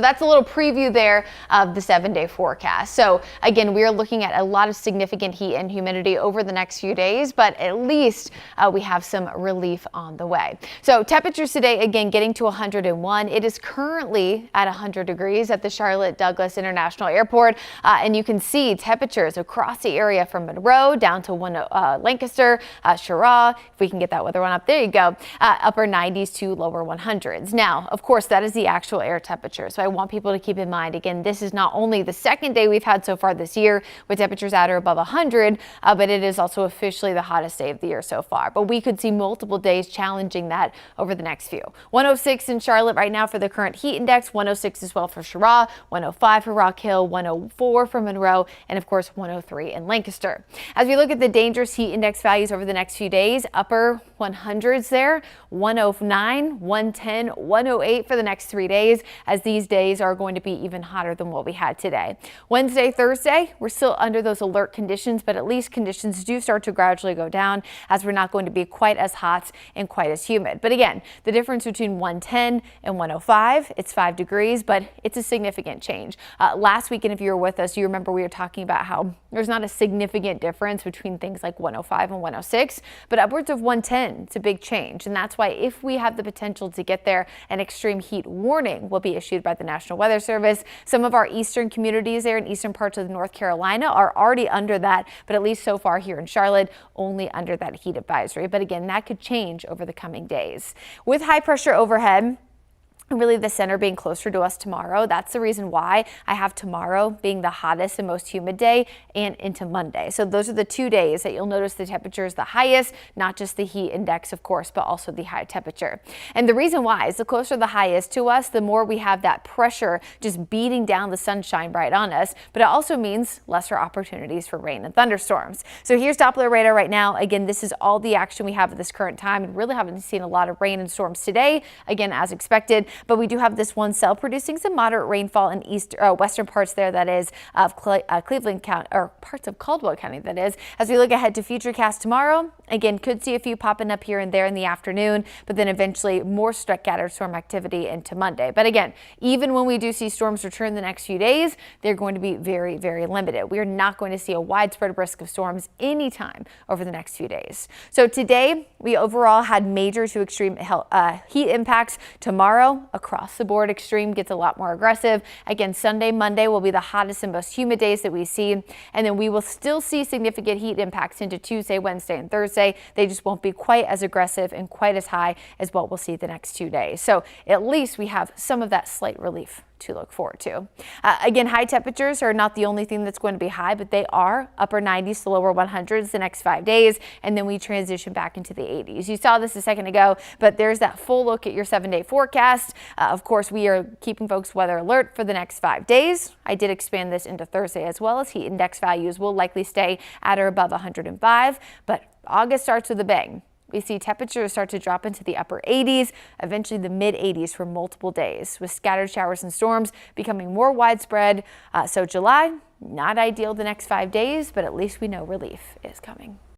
That's a little preview there of the 7-day forecast. So again, we are looking at a lot of significant heat and humidity over the next few days, but at least we have some relief on the way. So temperatures today, again, getting to 101. It is currently at 100 degrees at the Charlotte Douglas International Airport. And you can see temperatures across the area from Monroe down to Lancaster, Cheraw. If we can get that weather one up, there you go. Upper 90s to lower 100s. Now, of course, that is the actual air temperature. So I want people to keep in mind, again, this is not only the second day we've had so far this year with temperatures at or above 100, but it is also officially the hottest day of the year so far. But we could see multiple days challenging that over the next few. 106 in Charlotte right now for the current heat index, 106 as well for Cheraw, 105 for Rock Hill, 104 for Monroe, and of course 103 in Lancaster. As we look at the dangerous heat index values over the next few days, upper 100s there, 109, 110, 108 for the next 3 days, as these days are going to be even hotter than what we had today. Wednesday, Thursday, we're still under those alert conditions, but at least conditions do start to gradually go down as we're not going to be quite as hot and quite as humid. But again, the difference between 110 and 105, it's 5 degrees, but it's a significant change. Last weekend, if you were with us, you remember we were talking about how there's not a significant difference between things like 105 and 106, but upwards of 110, it's a big change. And that's why if we have the potential to get there, an extreme heat warning will be issued by the National Weather Service. Some of our eastern communities there in eastern parts of North Carolina are already under that, but at least so far here in Charlotte, only under that heat advisory. But again, that could change over the coming days. With high pressure overhead, really the center being closer to us tomorrow. That's the reason why I have tomorrow being the hottest and most humid day and into Monday. So those are the 2 days that you'll notice the temperature is the highest, not just the heat index, of course, but also the high temperature. And the reason why is the closer the high is to us, the more we have that pressure just beating down the sunshine right on us. But it also means lesser opportunities for rain and thunderstorms. So here's Doppler radar right now. Again, this is all the action we have at this current time, and really haven't seen a lot of rain and storms today, again, as expected. But we do have this one cell producing some moderate rainfall in western parts there, that is, of Cleveland County, or parts of Caldwell County, that is. As we look ahead to Futurecast tomorrow, again, could see a few popping up here and there in the afternoon, but then eventually more scattered storm activity into Monday. But again, even when we do see storms return the next few days, they're going to be very, very limited. We are not going to see a widespread risk of storms anytime over the next few days. So today, we overall had major to extreme heat impacts. Tomorrow, across the board, extreme gets a lot more aggressive. Again, Sunday, Monday will be the hottest and most humid days that we see. And then we will still see significant heat impacts into Tuesday, Wednesday, and Thursday. They just won't be quite as aggressive and quite as high as what we'll see the next 2 days. So at least we have some of that slight relief to look forward to. Again, high temperatures are not the only thing that's going to be high, but they are upper 90s to lower 100s the next 5 days, and then we transition back into the 80s. You saw this a second ago, but there's that full look at your 7-day forecast. Of course, we are keeping folks weather alert for the next 5 days. I did expand this into Thursday as well, as heat index values will likely stay at or above 105, but August starts with a bang. We see temperatures start to drop into the upper 80s, eventually the mid 80s for multiple days, with scattered showers and storms becoming more widespread. So July, not ideal the next 5 days, but at least we know relief is coming.